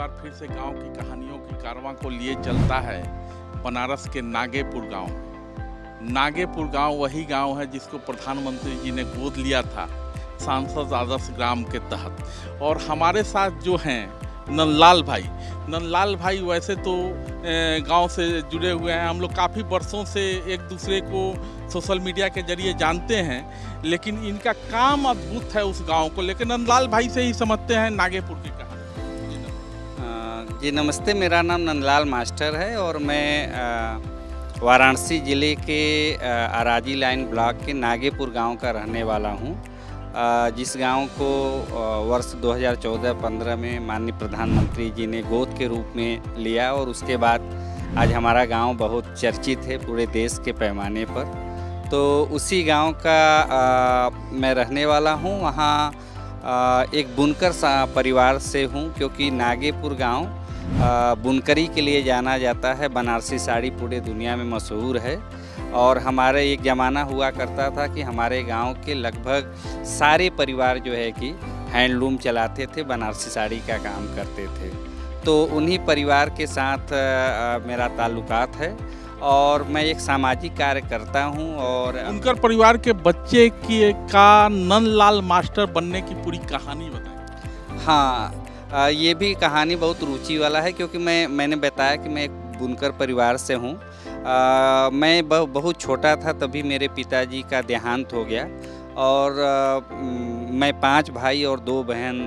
बार फिर से गांव की कहानियों की कारवां को लिए चलता है बनारस के नागेपुर गांव में। नागेपुर गांव वही गांव है जिसको प्रधानमंत्री जी ने गोद लिया था सांसद आदर्श ग्राम के तहत। और हमारे साथ जो हैं नंदलाल भाई वैसे तो गांव से जुड़े हुए हैं। हम लोग काफ़ी वर्षों से एक दूसरे को सोशल मीडिया के जरिए जानते हैं, लेकिन इनका काम अद्भुत है उस गांव को। लेकिन नंदलाल भाई से ही समझते हैं नागेपुर की कहानी। जी नमस्ते, मेरा नाम नंदलाल मास्टर है और मैं वाराणसी ज़िले के अराजी लाइन ब्लॉक के नागेपुर गांव का रहने वाला हूं, जिस गांव को वर्ष 2014-15 में माननीय प्रधानमंत्री जी ने गोद के रूप में लिया और उसके बाद आज हमारा गांव बहुत चर्चित है पूरे देश के पैमाने पर। तो उसी गांव का मैं रहने वाला हूं। वहां एक बुनकर परिवार से हूं, क्योंकि नागेपुर गांव बुनकरी के लिए जाना जाता है। बनारसी साड़ी पूरे दुनिया में मशहूर है और हमारे एक ज़माना हुआ करता था कि हमारे गांव के लगभग सारे परिवार जो है कि हैंडलूम चलाते थे, बनारसी साड़ी का काम करते थे। तो उन्हीं परिवार के साथ मेरा ताल्लुकात है और मैं एक सामाजिक कार्य करता हूं। और उनकर परिवार के बच्चे का नंदलाल मास्टर बनने की पूरी कहानी बताएं। हाँ, ये भी कहानी बहुत रुचि वाला है, क्योंकि मैंने बताया कि मैं एक बुनकर परिवार से हूँ। मैं बहुत छोटा था तभी मेरे पिताजी का देहांत हो गया और मैं 5 भाई और 2 बहन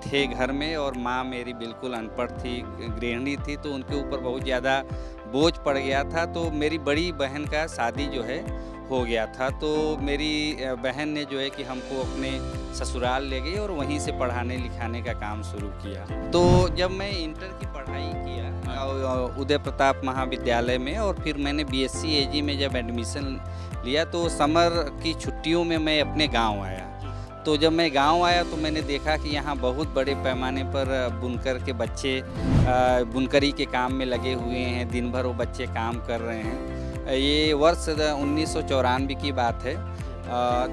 थे घर में, और माँ मेरी बिल्कुल अनपढ़ थी, गृहिणी थी, तो उनके ऊपर बहुत ज़्यादा बोझ पड़ गया था। तो मेरी बड़ी बहन का शादी जो है हो गया था, तो मेरी बहन ने जो है कि हमको अपने ससुराल ले गई और वहीं से पढ़ाने लिखाने का काम शुरू किया। तो जब मैं इंटर की पढ़ाई किया उदय प्रताप महाविद्यालय में, और फिर मैंने बीएससी एजी में जब एडमिशन लिया, तो समर की छुट्टियों में मैं अपने गांव आया। तो जब मैं गांव आया तो मैंने देखा कि यहाँ बहुत बड़े पैमाने पर बुनकर के बच्चे बुनकरी के काम में लगे हुए हैं। दिन भर वो बच्चे काम कर रहे हैं। ये वर्ष 1994 की बात है।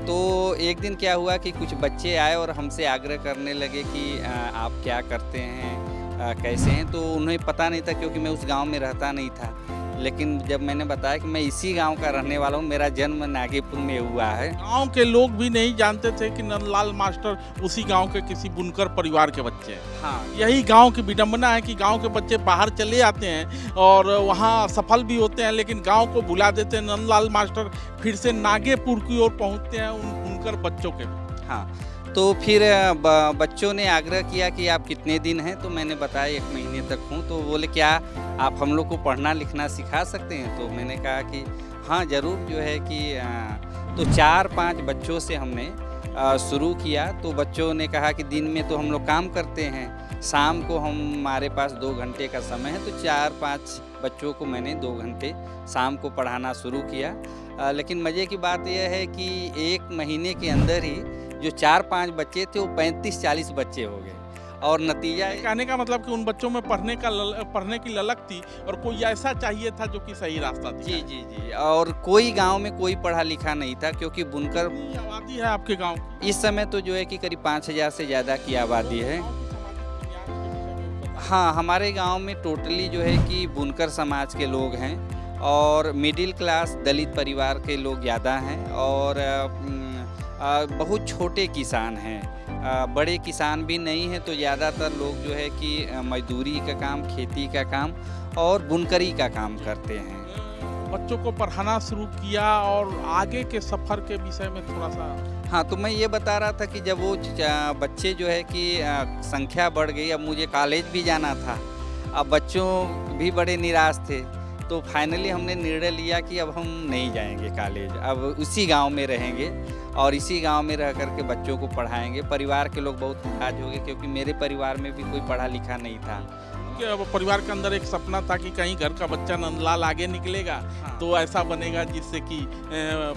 तो एक दिन क्या हुआ कि कुछ बच्चे आए और हमसे आग्रह करने लगे कि आप क्या करते हैं, कैसे हैं। तो उन्हें पता नहीं था, क्योंकि मैं उस गांव में रहता नहीं था। लेकिन जब मैंने बताया कि मैं इसी गांव का रहने वाला हूं, मेरा जन्म नागेपुर में हुआ है। गांव के लोग भी नहीं जानते थे कि नंदलाल मास्टर उसी गांव के किसी बुनकर परिवार के बच्चे हैं। हाँ, यही गांव की विडंबना है कि गांव के बच्चे बाहर चले आते हैं और वहां सफल भी होते हैं, लेकिन गांव को भुला देते हैं। नंदलाल मास्टर फिर से नागेपुर की ओर पहुंचते हैं उन बुनकर बच्चों के। हाँ, तो फिर बच्चों ने आग्रह किया कि आप कितने दिन हैं, तो मैंने बताया 1 महीने तक हूँ। तो बोले क्या आप हम लोग को पढ़ना लिखना सिखा सकते हैं। तो मैंने कहा कि हाँ ज़रूर, जो है कि तो 4-5 बच्चों से हमने शुरू किया। तो बच्चों ने कहा कि दिन में तो हम लोग काम करते हैं, शाम को हमारे पास 2 घंटे का समय है। तो 4-5 बच्चों को मैंने 2 घंटे शाम को पढ़ाना शुरू किया। लेकिन मज़े की बात यह है कि 1 महीने के अंदर ही जो 4-5 बच्चे थे वो 35-40 बच्चे हो गए। और नतीजा कहने का मतलब कि उन बच्चों में पढ़ने की ललक थी और कोई ऐसा चाहिए था जो कि सही रास्ता दिखाए। जी। और कोई गांव में कोई पढ़ा लिखा नहीं था, क्योंकि बुनकर आबादी है आपके गांव की? इस समय तो जो है कि करीब 5000 से ज़्यादा की आबादी है। हाँ, हमारे गांव में टोटली जो है कि बुनकर समाज के लोग हैं और मिडिल क्लास दलित परिवार के लोग ज़्यादा हैं, और बहुत छोटे किसान हैं। बड़े किसान भी नहीं हैं। तो ज़्यादातर लोग जो है कि मजदूरी का काम, खेती का काम और बुनकरी का काम करते हैं। बच्चों को पढ़ाना शुरू किया और आगे के सफ़र के विषय में थोड़ा सा। हाँ, तो मैं ये बता रहा था कि जब वो बच्चे जो है कि संख्या बढ़ गई, अब मुझे कॉलेज भी जाना था, अब बच्चों भी बड़े निराश थे। तो फाइनली हमने निर्णय लिया कि अब हम नहीं जाएंगे कॉलेज, अब उसी गांव में रहेंगे और इसी गांव में रह कर के बच्चों को पढ़ाएंगे। परिवार के लोग बहुत नाराज हो गए, क्योंकि मेरे परिवार में भी कोई पढ़ा लिखा नहीं था। परिवार के अंदर एक सपना था कि कहीं घर का बच्चा नंदलाल आगे निकलेगा। हाँ। तो ऐसा बनेगा जिससे कि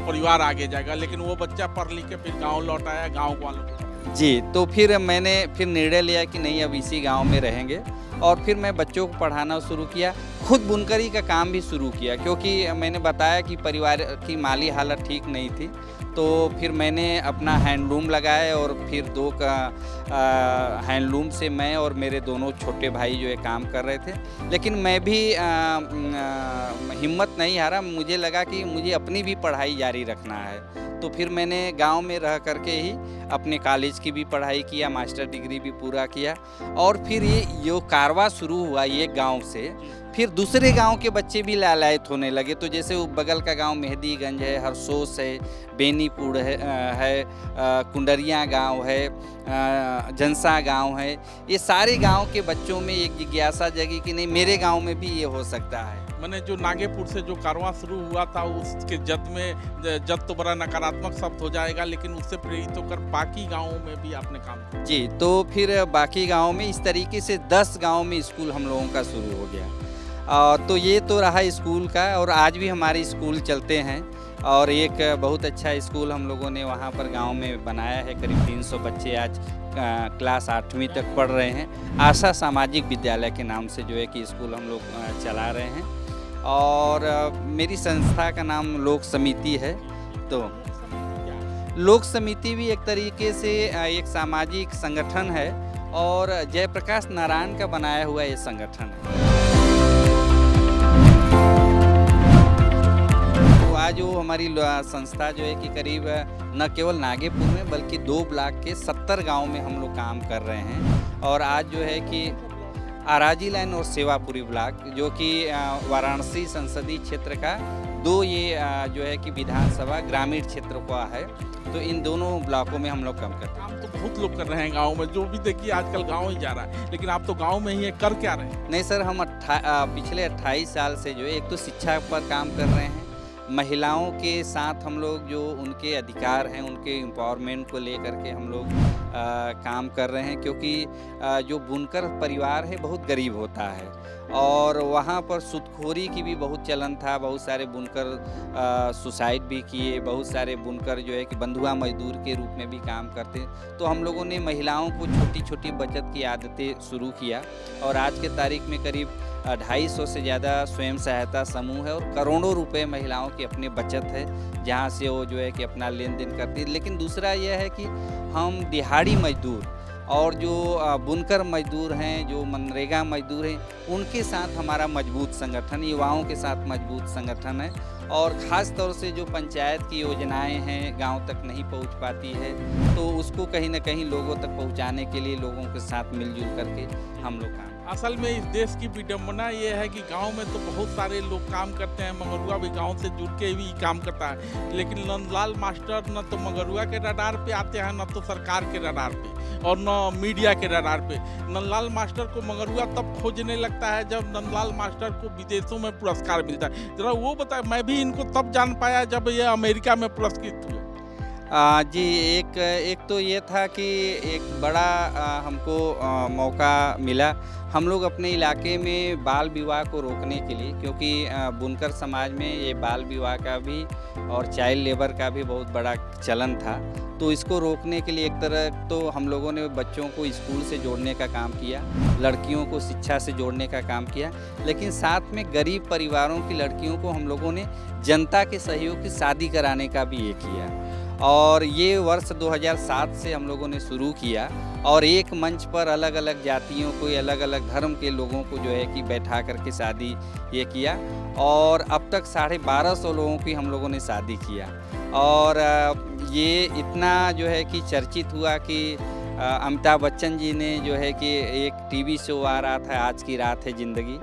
परिवार आगे जाएगा। लेकिन वो बच्चा पढ़ लिख के फिर गाँव लौट आया, गाँव वालों को। जी, तो फिर मैंने फिर निर्णय लिया कि नहीं अब इसी गांव में रहेंगे और फिर मैं बच्चों को पढ़ाना शुरू किया। खुद बुनकरी का काम भी शुरू किया क्योंकि मैंने बताया कि परिवार की माली हालत ठीक नहीं थी। तो फिर मैंने अपना हैंडलूम लगाया और फिर दो का हैंडलूम से मैं और मेरे दोनों छोटे भाई जो है काम कर रहे थे। लेकिन मैं भी हिम्मत नहीं हारा, मुझे लगा कि मुझे अपनी भी पढ़ाई जारी रखना है। तो फिर मैंने गांव में रह करके ही अपने कॉलेज की भी पढ़ाई किया, मास्टर डिग्री भी पूरा किया और फिर ये जो कारवां शुरू हुआ ये गांव से, फिर दूसरे गांव के बच्चे भी लालायित होने लगे। तो जैसे वो बगल का गांव मेहदीगंज है, हरसोस है, बेनीपुर है, कुंडरिया गांव है, जनसा गांव है, ये सारे गांव के बच्चों में एक जिज्ञासा जगी कि नहीं मेरे गांव में भी ये हो सकता है। मैंने जो नागेपुर से जो कारवां शुरू हुआ था उसके जद तो बड़ा नकारात्मक शब्द हो जाएगा, लेकिन उससे प्रेरित होकर बाकी गांवों में भी आपने काम किया। जी, तो फिर बाकी गांव में इस तरीके से 10 गांव में स्कूल हम लोगों का शुरू हो गया। तो ये तो रहा स्कूल का और आज भी हमारे स्कूल चलते हैं और एक बहुत अच्छा स्कूल हम लोगों ने वहाँ पर गांव में बनाया है। करीब 300 बच्चे आज क्लास 8वीं तक पढ़ रहे हैं। आशा सामाजिक विद्यालय के नाम से जो है कि स्कूल हम लोग चला रहे हैं और मेरी संस्था का नाम लोक समिति है। तो लोक समिति भी एक तरीके से एक सामाजिक संगठन है और जयप्रकाश नारायण का बनाया हुआ ये संगठन है। तो आज वो हमारी संस्था जो है कि करीब न केवल नागेपुर में बल्कि 2 ब्लॉक के 70 गांव में हम लोग काम कर रहे हैं और आज जो है कि आराजी लाइन और सेवापुरी ब्लॉक जो कि वाराणसी संसदीय क्षेत्र का 2 ये जो है कि विधानसभा ग्रामीण क्षेत्र का है। तो इन दोनों ब्लॉकों में हम लोग काम करते हैं। काम तो बहुत लोग कर रहे हैं गांव में, जो भी देखिए आजकल गांव ही जा रहा है, लेकिन आप तो गांव में ही है, कर क्या रहे हैं? नहीं सर, हम पिछले 28 साल से जो है एक तो शिक्षा पर काम कर रहे हैं, महिलाओं के साथ हम लोग जो उनके अधिकार हैं उनके एम्पावरमेंट को लेकर के हम लोग काम कर रहे हैं क्योंकि जो बुनकर परिवार है बहुत गरीब होता है और वहाँ पर सूदखोरी की भी बहुत चलन था। बहुत सारे बुनकर सुसाइड भी किए, बहुत सारे बुनकर जो है कि बंधुआ मजदूर के रूप में भी काम करते। तो हम लोगों ने महिलाओं को छोटी छोटी बचत की आदतें शुरू किया और आज के तारीख में करीब 250 से ज़्यादा स्वयं सहायता समूह है और करोड़ों रुपए महिलाओं की अपनी बचत है जहाँ से वो जो है कि अपना लेन देन करती है। लेकिन दूसरा यह है कि हम दिहाड़ी मजदूर और जो बुनकर मजदूर हैं, जो मनरेगा मजदूर हैं, उनके साथ हमारा मजबूत संगठन, युवाओं के साथ मजबूत संगठन है और ख़ास तौर से जो पंचायत की योजनाएं हैं गांव तक नहीं पहुंच पाती है तो उसको कहीं ना कहीं लोगों तक पहुंचाने के लिए लोगों के साथ मिलजुल करके हम लोग काम। असल में इस देश की विडम्बना ये है कि गांव में तो बहुत सारे लोग काम करते हैं, मगरुआ भी गांव से जुड़ के भी काम करता है, लेकिन नंदलाल मास्टर न तो मगरुआ के रडार पे आते हैं, न तो सरकार के रडार पे और न मीडिया के रडार पे। नंदलाल मास्टर को मगरुआ तब खोजने लगता है जब नंदलाल मास्टर को विदेशों में पुरस्कार मिलता है। जरा वो बताए, मैं भी इनको तब जान पाया जब ये अमेरिका में पुरस्कृत हुए। जी, एक तो ये था कि एक बड़ा हमको मौका मिला। हम लोग अपने इलाके में बाल विवाह को रोकने के लिए, क्योंकि बुनकर समाज में ये बाल विवाह का भी और चाइल्ड लेबर का भी बहुत बड़ा चलन था। तो इसको रोकने के लिए एक तरह तो हम लोगों ने बच्चों को स्कूल से जोड़ने का काम किया, लड़कियों को शिक्षा से जोड़ने का काम किया, लेकिन साथ में गरीब परिवारों की लड़कियों को हम लोगों ने जनता के सहयोग की शादी कराने का भी ये किया। और ये वर्ष 2007 से हम लोगों ने शुरू किया और एक मंच पर अलग अलग जातियों को, अलग अलग धर्म के लोगों को जो है कि बैठा करके शादी ये किया और अब तक 1250 लोगों की हम लोगों ने शादी किया। और ये इतना जो है कि चर्चित हुआ कि अमिताभ बच्चन जी ने जो है कि एक टीवी शो आ रहा था, आज की रात है ज़िंदगी,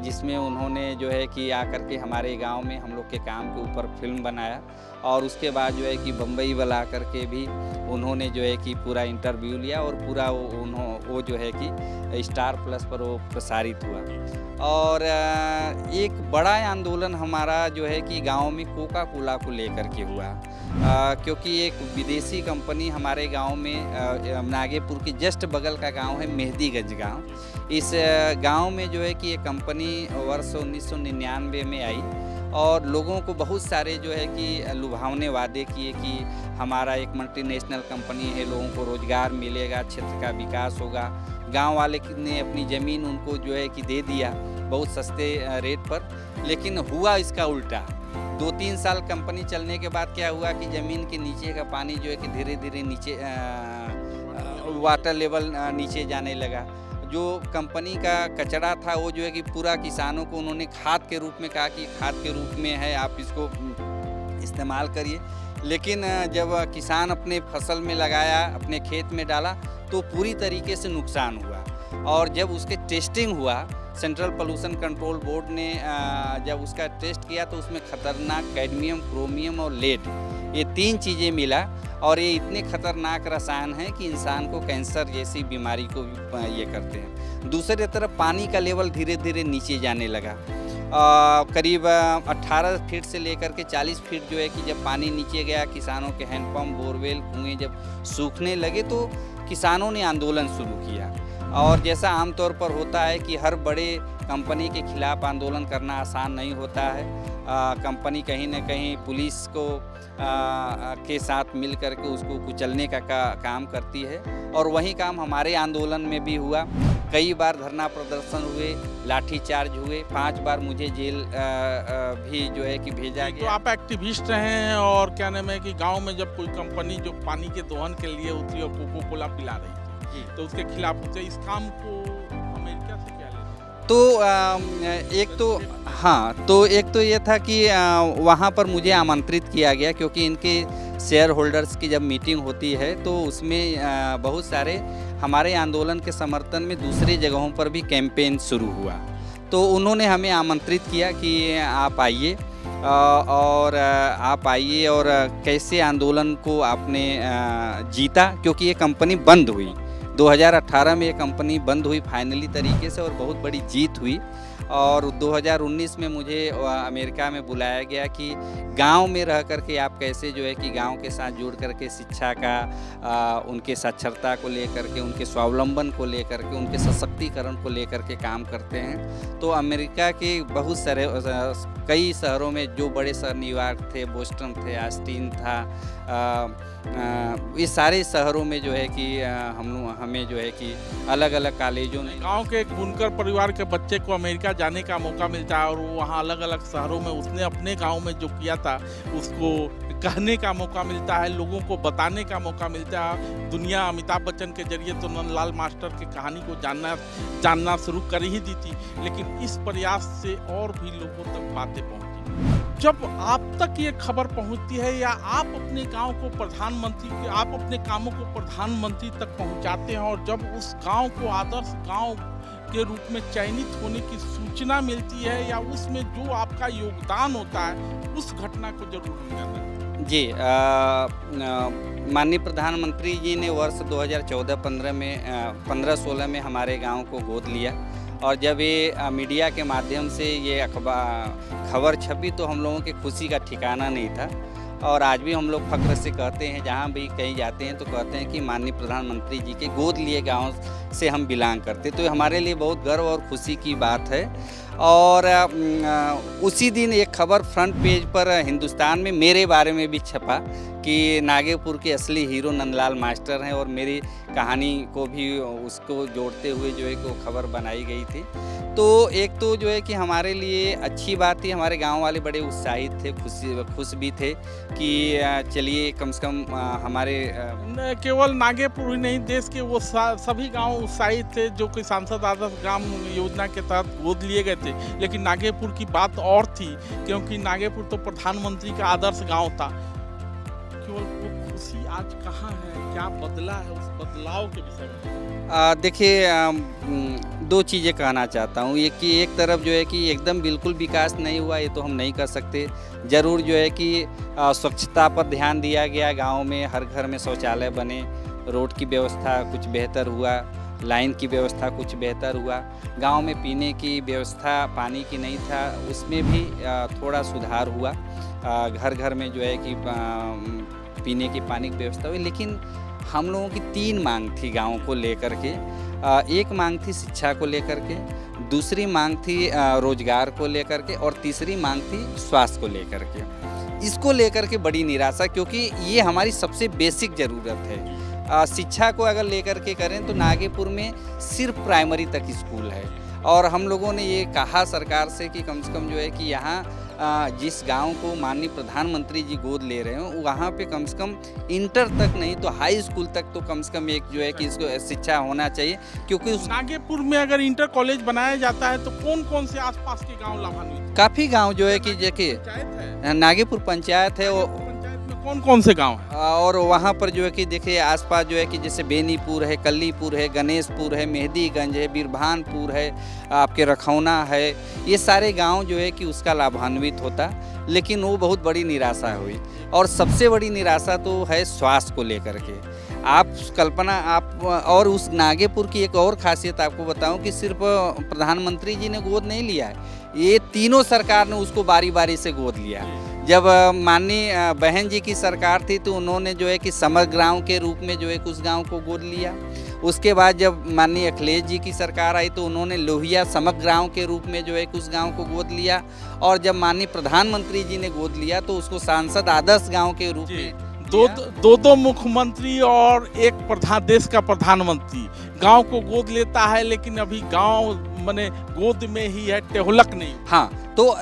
जिसमें उन्होंने जो है कि आकर के हमारे गांव में हम लोग के काम के ऊपर फिल्म बनाया और उसके बाद जो है कि बम्बई बुला करके भी उन्होंने जो है कि पूरा इंटरव्यू लिया और पूरा वो जो है कि स्टार प्लस पर वो प्रसारित हुआ। और एक बड़ा आंदोलन हमारा जो है कि गांव में कोका कोला को लेकर के हुआ, क्योंकि एक विदेशी कंपनी हमारे गांव में, नागेपुर के जस्ट बगल का गांव है मेहदीगंज गांव। इस गांव में जो है कि ये कंपनी वर्ष 1999 में आई और लोगों को बहुत सारे जो है कि लुभावने वादे किए कि हमारा एक मल्टीनेशनल कंपनी है, लोगों को रोजगार मिलेगा, क्षेत्र का विकास होगा। गांव वाले ने अपनी ज़मीन उनको जो है कि दे दिया बहुत सस्ते रेट पर, लेकिन हुआ इसका उल्टा। 2-3 साल कंपनी चलने के बाद क्या हुआ कि ज़मीन के नीचे का पानी जो है कि धीरे धीरे नीचे वाटर लेवल नीचे जाने लगा। जो कंपनी का कचरा था वो जो है कि पूरा किसानों को उन्होंने खाद के रूप में कहा कि खाद के रूप में है, आप इसको इस्तेमाल करिए। लेकिन जब किसान अपने फसल में लगाया, अपने खेत में डाला, तो पूरी तरीके से नुकसान हुआ। और जब उसके टेस्टिंग हुआ, सेंट्रल पोल्यूशन कंट्रोल बोर्ड ने जब उसका टेस्ट किया तो उसमें खतरनाक कैडमियम, क्रोमियम और लेड, ये 3 चीज़ें मिला। और ये इतने खतरनाक रसायन हैं कि इंसान को कैंसर जैसी बीमारी को भी ये करते हैं। दूसरी तरफ पानी का लेवल धीरे धीरे नीचे जाने लगा। करीब 18 फीट से लेकर के 40 फीट जो है कि जब पानी नीचे गया, किसानों के हैंडपम्प, बोरवेल, कुएँ जब सूखने लगे तो किसानों ने आंदोलन शुरू किया। और जैसा आमतौर पर होता है कि हर बड़े कंपनी के खिलाफ आंदोलन करना आसान नहीं होता है। कंपनी कहीं न कहीं पुलिस को के साथ मिल करके उसको कुचलने का काम करती है। और वही काम हमारे आंदोलन में भी हुआ। कई बार धरना प्रदर्शन हुए, लाठीचार्ज हुए, 5 बार मुझे जेल भी जो है कि भेजा तो गया। आप एक्टिविस्ट रहे हैं और क्या नाम है कि गांव में जब कोई कंपनी जो पानी के दोहन के लिए उतरी और कोको कोला पिला रही थी, तो उसके खिलाफ होते इस काम को अमेरिका से क्या लेना? तो एक तो ये था कि वहाँ पर मुझे आमंत्रित किया गया, क्योंकि इनके शेयर होल्डर्स की जब मीटिंग होती है तो उसमें बहुत सारे हमारे आंदोलन के समर्थन में दूसरी जगहों पर भी कैंपेन शुरू हुआ। तो उन्होंने हमें आमंत्रित किया कि आप आइए और आप आइए और कैसे आंदोलन को आपने जीता, क्योंकि ये कंपनी बंद हुई 2018 में। ये कंपनी बंद हुई फाइनली तरीके से और बहुत बड़ी जीत हुई। और 2019 में मुझे अमेरिका में बुलाया गया कि गांव में रह करके आप कैसे जो है कि गांव के साथ जुड़ करके शिक्षा का, उनके साक्षरता को लेकर के, उनके स्वावलंबन को लेकर के, उनके सशक्तिकरण को लेकर के काम करते हैं। तो अमेरिका के बहुत सारे कई शहरों में, जो बड़े शहर न्यूयॉर्क थे, बोस्टन थे, ऑस्टिन था, ये सारे शहरों में जो है कि हमें जो है कि अलग अलग कॉलेजों में गांव के एक बुनकर परिवार के बच्चे को अमेरिका जाने का मौका मिलता है और वो वहाँ अलग अलग शहरों में उसने अपने गांव में जो किया था उसको कहने का मौका मिलता है, लोगों को बताने का मौका मिलता है। दुनिया अमिताभ बच्चन के जरिए तो नंदलाल मास्टर की कहानी को जानना शुरू कर ही दी थी, लेकिन इस प्रयास से और भी लोगों तक बातें पहुँची। जब आप तक ये खबर पहुंचती है या आप अपने गांव को आप अपने कामों को प्रधानमंत्री तक पहुंचाते हैं और जब उस गांव को आदर्श गांव के रूप में चयनित होने की सूचना मिलती है या उसमें जो आपका योगदान होता है, उस घटना को जरूर जानना जी। माननीय प्रधानमंत्री जी ने वर्ष 2014-15 में 15-16 में हमारे गांव को गोद लिया। और जब ये मीडिया के माध्यम से ये खबर छपी तो हम लोगों की खुशी का ठिकाना नहीं था। और आज भी हम लोग फख्र से कहते हैं, जहाँ भी कहीं जाते हैं तो कहते हैं कि माननीय प्रधानमंत्री जी के गोद लिए गांव से हम बिलोंग करते। तो हमारे लिए बहुत गर्व और खुशी की बात है। और उसी दिन एक खबर फ्रंट पेज पर हिंदुस्तान में मेरे बारे में भी छपा कि नागेपुर के असली हीरो नंदलाल मास्टर हैं, और मेरी कहानी को भी उसको जोड़ते हुए जो है कि वो खबर बनाई गई थी। तो एक तो जो है कि हमारे लिए अच्छी बात थी, हमारे गांव वाले बड़े उत्साहित थे, खुश भी थे कि चलिए कम से कम हमारे केवल नागेपुर ही नहीं, देश के वो सभी गांव उत्साहित थे जो कि सांसद आदर्श ग्राम योजना के तहत गोद लिए गए थे। लेकिन नागेपुर की बात और थी, क्योंकि नागेपुर तो प्रधानमंत्री का आदर्श गांव था। केवल वो खुशी आज कहाँ है, क्या बदला है, उस बदलाव के विषय में देखिए, 2 चीज़ें कहना चाहता हूँ। ये कि एक तरफ जो है कि एकदम बिल्कुल विकास नहीं हुआ, ये तो हम नहीं कर सकते। ज़रूर जो है कि स्वच्छता पर ध्यान दिया गया, गांव में हर घर में शौचालय बने, रोड की व्यवस्था कुछ बेहतर हुआ, लाइन की व्यवस्था कुछ बेहतर हुआ। गांव में पीने की व्यवस्था पानी की नहीं था, उसमें भी थोड़ा सुधार हुआ। घर घर में जो है कि पीने की पानी की व्यवस्था हुई। लेकिन हम लोगों की 3 मांग थी गांव को लेकर के। एक मांग थी शिक्षा को लेकर के, दूसरी मांग थी रोजगार को लेकर के, और तीसरी मांग थी स्वास्थ्य को लेकर के। इसको लेकर के बड़ी निराशा, क्योंकि ये हमारी सबसे बेसिक ज़रूरत है। शिक्षा को अगर लेकर के करें तो नागेपुर में सिर्फ प्राइमरी तक स्कूल है, और हम लोगों ने ये कहा सरकार से कि कम से कम जो है कि यहाँ जिस गांव को माननीय प्रधानमंत्री जी गोद ले रहे हो वहाँ पे कम से कम इंटर तक नहीं तो हाई स्कूल तक तो कम से कम एक जो है कि इसको शिक्षा होना चाहिए, क्योंकि उस नागेपुर में अगर इंटर कॉलेज बनाया जाता है तो कौन कौन से आसपास के गांव लाभान्वित? काफ़ी गांव जो है कि देखिए नागेपुर पंचायत है, वो पंचायत में कौन कौन से गांव हैं? और वहाँ पर जो है कि देखिए आसपास जो है कि जैसे बेनीपुर है, कल्लीपुर है, गणेशपुर है, मेहदीगंज है, बीरभानपुर है, आपके रखौना है, ये सारे गांव जो है कि उसका लाभान्वित होता, लेकिन वो बहुत बड़ी निराशा हुई। और सबसे बड़ी निराशा तो है स्वास्थ्य को लेकर के। आप कल्पना आप और उस नागेपुर की एक और खासियत आपको बताऊं कि सिर्फ प्रधानमंत्री जी ने गोद नहीं लिया है, ये तीनों सरकार ने उसको बारी बारी से गोद लिया। जब माननीय बहन जी की सरकार थी तो उन्होंने जो है कि समग्र गांव के रूप में जो है उस गांव को गोद लिया। उसके बाद जब माननीय अखिलेश जी की सरकार आई तो उन्होंने लोहिया समग्र गांव के रूप में जो है उस गांव को गोद लिया, और जब माननीय प्रधानमंत्री जी ने गोद लिया तो उसको सांसद आदर्श गांव के रूप में दो मुख्यमंत्री और एक देश का प्रधानमंत्री गांव को गोद लेता है, लेकिन अभी गांव माने गोद में ही है, टेहलक नहीं। हाँ, तो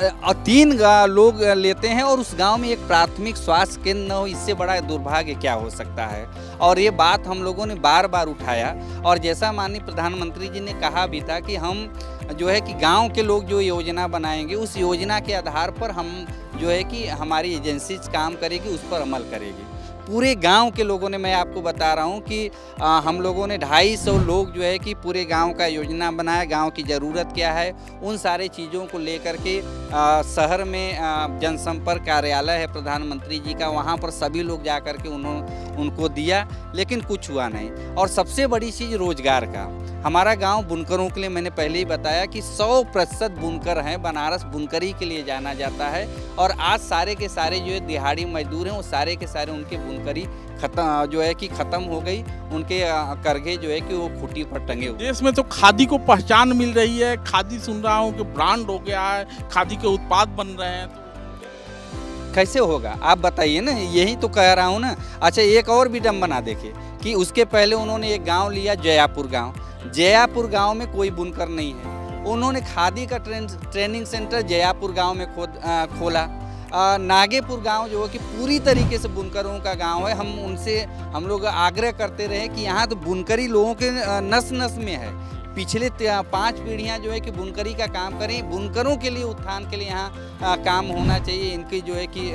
3 लोग लेते हैं और उस गांव में एक प्राथमिक स्वास्थ्य केंद्र न हो, इससे बड़ा दुर्भाग्य क्या हो सकता है। और ये बात हम लोगों ने बार बार उठाया, और जैसा माननीय प्रधानमंत्री जी ने कहा भी था कि हम जो है कि गांव के लोग जो योजना बनाएंगे उस योजना के आधार पर हम जो है कि हमारी एजेंसी काम करेगी, उस पर अमल करेगी। पूरे गांव के लोगों ने, मैं आपको बता रहा हूं कि हम लोगों ने 250 लोग जो है कि पूरे गांव का योजना बनाया, गांव की ज़रूरत क्या है उन सारे चीज़ों को लेकर के शहर में जनसंपर्क कार्यालय है प्रधानमंत्री जी का, वहां पर सभी लोग जा कर के उनको दिया, लेकिन कुछ हुआ नहीं। और सबसे बड़ी चीज़ रोजगार का, हमारा गांव बुनकरों के लिए, मैंने पहले ही बताया कि 100% बुनकर हैं, बनारस बुनकरी के लिए जाना जाता है, और आज सारे के सारे जो है दिहाड़ी मजदूर हैं वो सारे के सारे उनके बुनकरी जो है कि ख़त्म हो गई, उनके करघे जो है कि वो खूंटी पर टंगे हुए। देश में तो खादी को पहचान मिल रही है, खादी सुन रहा हूँ कि ब्रांड हो गया है, खादी के उत्पाद बन रहे हैं, तो कैसे होगा आप बताइए ना, यही तो कह रहा हूँ ना। अच्छा, एक और भी विडंबना देखिए कि उसके पहले उन्होंने एक गांव लिया जयापुर गांव। जयापुर गांव में कोई बुनकर नहीं है, उन्होंने खादी का ट्रेनिंग सेंटर जयापुर गांव में खोला। नागेपुर गांव जो है कि पूरी तरीके से बुनकरों का गांव है। हम लोग आग्रह करते रहे कि यहाँ तो बुनकरी लोगों के नस नस में है, पिछले 5 पीढ़ियाँ जो है कि बुनकरी का काम करें, बुनकरों के लिए उत्थान के लिए यहाँ काम होना चाहिए, इनकी जो है कि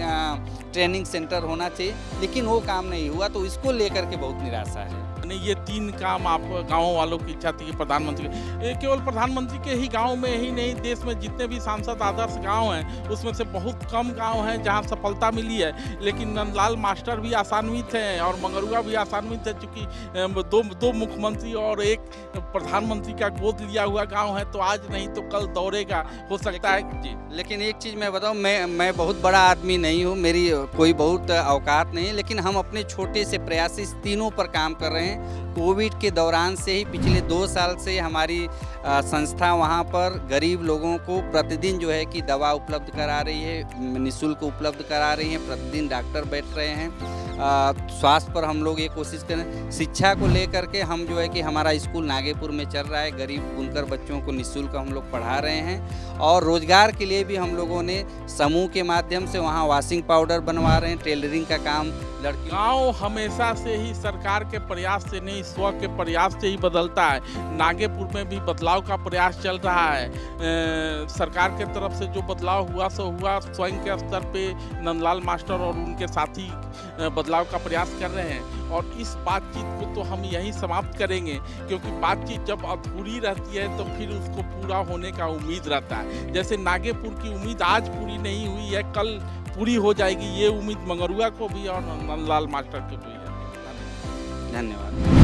ट्रेनिंग सेंटर होना चाहिए, लेकिन वो काम नहीं हुआ, तो इसको लेकर के बहुत निराशा है। ये 3 काम आप गाँव वालों की इच्छा थी कि प्रधानमंत्री, केवल प्रधानमंत्री के ही गांव में ही नहीं, देश में जितने भी सांसद आदर्श गांव हैं उसमें से बहुत कम गांव हैं जहां सफलता मिली है, लेकिन नंदलाल मास्टर भी आसान्वित हैं और मंगरुआ भी आसान्वित है, चूँकि दो मुख्यमंत्री और एक प्रधानमंत्री का गोद लिया हुआ गाँव है, तो आज नहीं तो कल दौड़ेगा, हो सकता है जी। लेकिन एक चीज़ मैं बताऊँ, मैं बहुत बड़ा आदमी नहीं हूँ, मेरी कोई बहुत औकात नहीं है, लेकिन हम अपने छोटे से प्रयास इस तीनों पर काम कर रहे हैं। कोविड के दौरान से ही पिछले 2 साल से हमारी संस्था वहाँ पर गरीब लोगों को प्रतिदिन जो है कि दवा उपलब्ध करा रही है, निःशुल्क उपलब्ध करा रही है, प्रतिदिन डॉक्टर बैठ रहे हैं। स्वास्थ्य पर हम लोग ये कोशिश करें। शिक्षा को लेकर के हम जो है कि हमारा स्कूल नागेपुर में चल रहा है, गरीब बुनकर बच्चों को निःशुल्क हम लोग पढ़ा रहे हैं, और रोजगार के लिए भी हम लोगों ने समूह के माध्यम से वहाँ वॉशिंग पाउडर बनवा रहे हैं, टेलरिंग का काम गांव हमेशा से ही सरकार के प्रयास से नहीं, स्व के प्रयास से ही बदलता है। नागेपुर में भी बदलाव का प्रयास चल रहा है। सरकार के तरफ से जो बदलाव हुआ सो हुआ, स्वयं के स्तर पे नंदलाल मास्टर और उनके साथी बदलाव का प्रयास कर रहे हैं, और इस बातचीत को तो हम यहीं समाप्त करेंगे, क्योंकि बातचीत जब अधूरी रहती है तो फिर उसको पूरा होने का उम्मीद रहता है। जैसे नागेपुर की उम्मीद आज पूरी नहीं हुई है, कल पूरी हो जाएगी, ये उम्मीद मंगरुआ को भी और नंदलाल मास्टर को भी है। धन्यवाद।